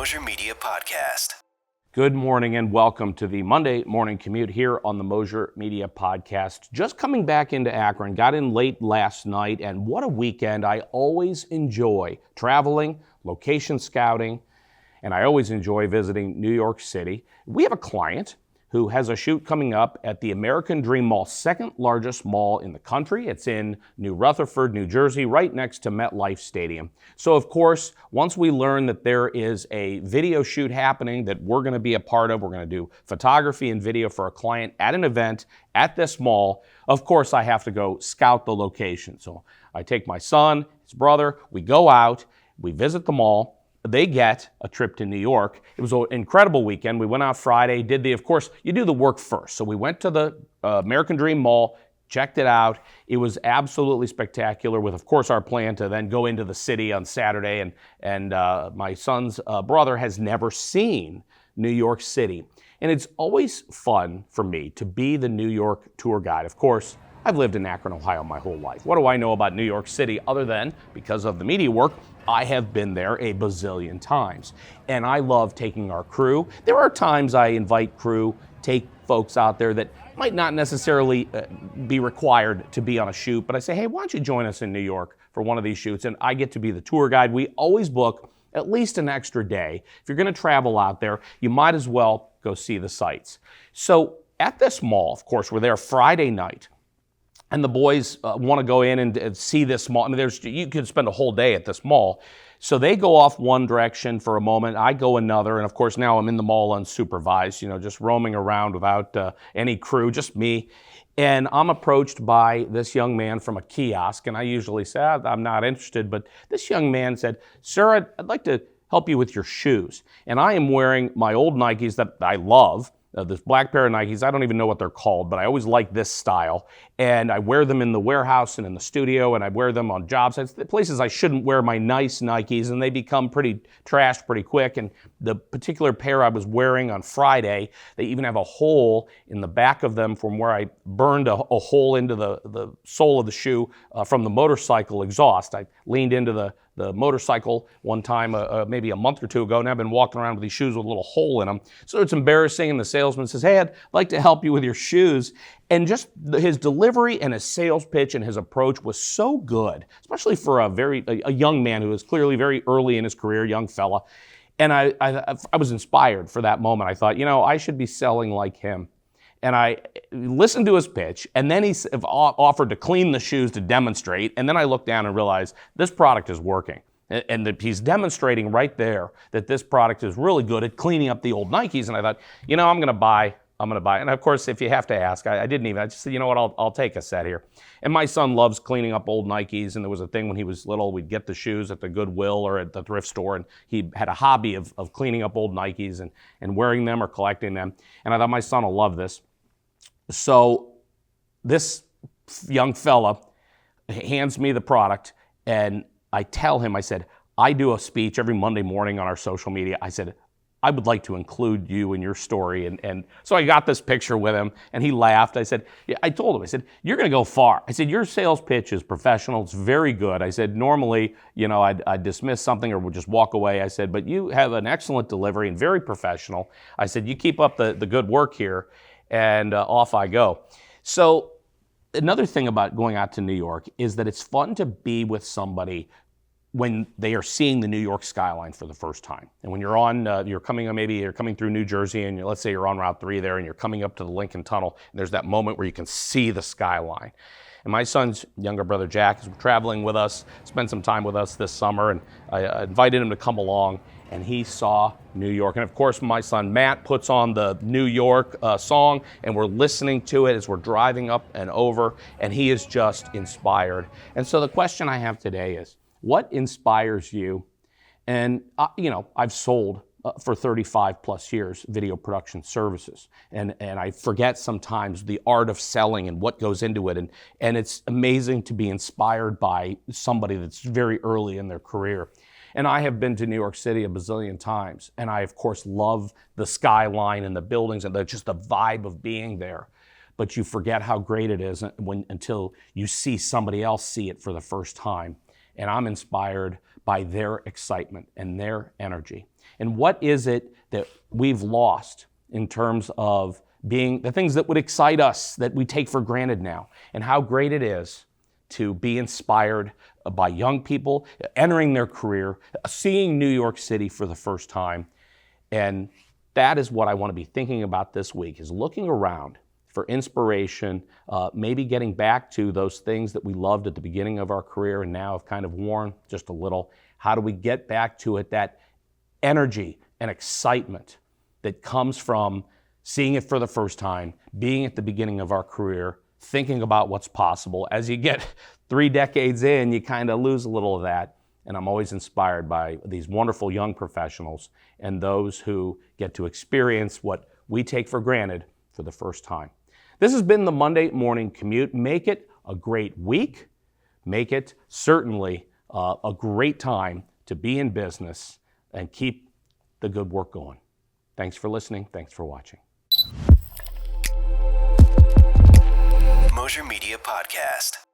Moser Media Podcast. Good morning and welcome to the Monday Morning Commute here on the Moser Media Podcast. Just coming back into Akron, got in late last night, and what a weekend. I always enjoy traveling, location scouting, and I always enjoy visiting New York City. We have a client who has a shoot coming up at the American Dream Mall, second largest mall in the country. It's in New Rutherford, New Jersey, right next to MetLife Stadium. So of course, once we learn that there is a video shoot happening that we're gonna be a part of, we're gonna do photography and video for a client at an event at this mall, of course I have to go scout the location. So I take my son, his brother, we go out, we visit the mall. They get a trip to New York. It was an incredible weekend. We went out Friday, of course, you do the work first. So we went to the American Dream Mall, checked it out. It was absolutely spectacular with, of course, our plan to then go into the city on Saturday. And my son's brother has never seen New York City. And it's always fun for me to be the New York tour guide. Of course, I've lived in Akron, Ohio my whole life. What do I know about New York City other than, because of the media work, I have been there a bazillion times. And I love taking our crew. There are times I invite crew, take folks out there that might not necessarily be required to be on a shoot, but I say, hey, why don't you join us in New York for one of these shoots? And I get to be the tour guide. We always book at least an extra day. If you're gonna travel out there, you might as well go see the sights. So at this mall, of course, we're there Friday night. And the boys want to go in and see this mall. I mean, you could spend a whole day at this mall. So they go off one direction for a moment, I go another, and of course now I'm in the mall unsupervised, just roaming around without any crew, just me. And I'm approached by this young man from a kiosk, and I usually say, I'm not interested, but this young man said, sir, I'd like to help you with your shoes. And I am wearing my old Nikes that I love. This black pair of Nikes, I don't even know what they're called, but I always like this style. And I wear them in the warehouse and in the studio, and I wear them on job sites, the places I shouldn't wear my nice Nikes, and they become pretty trashed pretty quick. And the particular pair I was wearing on Friday, they even have a hole in the back of them from where I burned a hole into the sole of the shoe from the motorcycle exhaust. I leaned into the motorcycle one time, maybe a month or two ago, and I've been walking around with these shoes with a little hole in them. So it's embarrassing, and the salesman says, hey, I'd like to help you with your shoes. And just his delivery and his sales pitch and his approach was so good, especially for a young man who was clearly very early in his career, young fella. And I was inspired for that moment. I thought, I should be selling like him. And I listened to his pitch, and then he offered to clean the shoes to demonstrate, and then I looked down and realized this product is working. And that he's demonstrating right there that this product is really good at cleaning up the old Nikes, and I thought, I'm gonna buy. And of course, if you have to ask, I just said, I'll take a set here. And my son loves cleaning up old Nikes, and there was a thing when he was little, we'd get the shoes at the Goodwill or at the thrift store, and he had a hobby of cleaning up old Nikes and wearing them or collecting them. And I thought my son will love this. So this young fella hands me the product, and I tell him, I said, I do a speech every Monday morning on our social media. I said, I would like to include you in your story. And so I got this picture with him, and he laughed. I said, I told him, I said, you're going to go far. I said, your sales pitch is professional. It's very good. I said, normally, I'd dismiss something or would just walk away. I said, but you have an excellent delivery and very professional. I said, you keep up the good work here. And off I go. So another thing about going out to New York is that it's fun to be with somebody when they are seeing the New York skyline for the first time. And when you're coming through New Jersey, and let's say you're on Route 3 there, and you're coming up to the Lincoln Tunnel, and there's that moment where you can see the skyline. And my son's younger brother, Jack, is traveling with us, spent some time with us this summer, and I invited him to come along, and he saw New York. And of course, my son, Matt, puts on the New York song, and we're listening to it as we're driving up and over, and he is just inspired. And so the question I have today is, what inspires you? And, I've sold for 35 plus years video production services. And I forget sometimes the art of selling and what goes into it. And it's amazing to be inspired by somebody that's very early in their career. And I have been to New York City a bazillion times. And I, of course, love the skyline and the buildings and just the vibe of being there. But you forget how great it is until you see somebody else see it for the first time. and I'm inspired by their excitement and their energy. And what is it that we've lost in terms of being the things that would excite us that we take for granted now, and how great it is to be inspired by young people entering their career, seeing New York City for the first time. And that is what I want to be thinking about this week, is looking around for inspiration, maybe getting back to those things that we loved at the beginning of our career and now have kind of worn just a little. How do we get back to it, that energy and excitement that comes from seeing it for the first time, being at the beginning of our career, thinking about what's possible. As you get 3 decades in, you kind of lose a little of that. And I'm always inspired by these wonderful young professionals and those who get to experience what we take for granted for the first time. This has been the Monday Morning Commute. Make it a great week. Make it certainly a great time to be in business and keep the good work going. Thanks for listening. Thanks for watching. Media Podcast.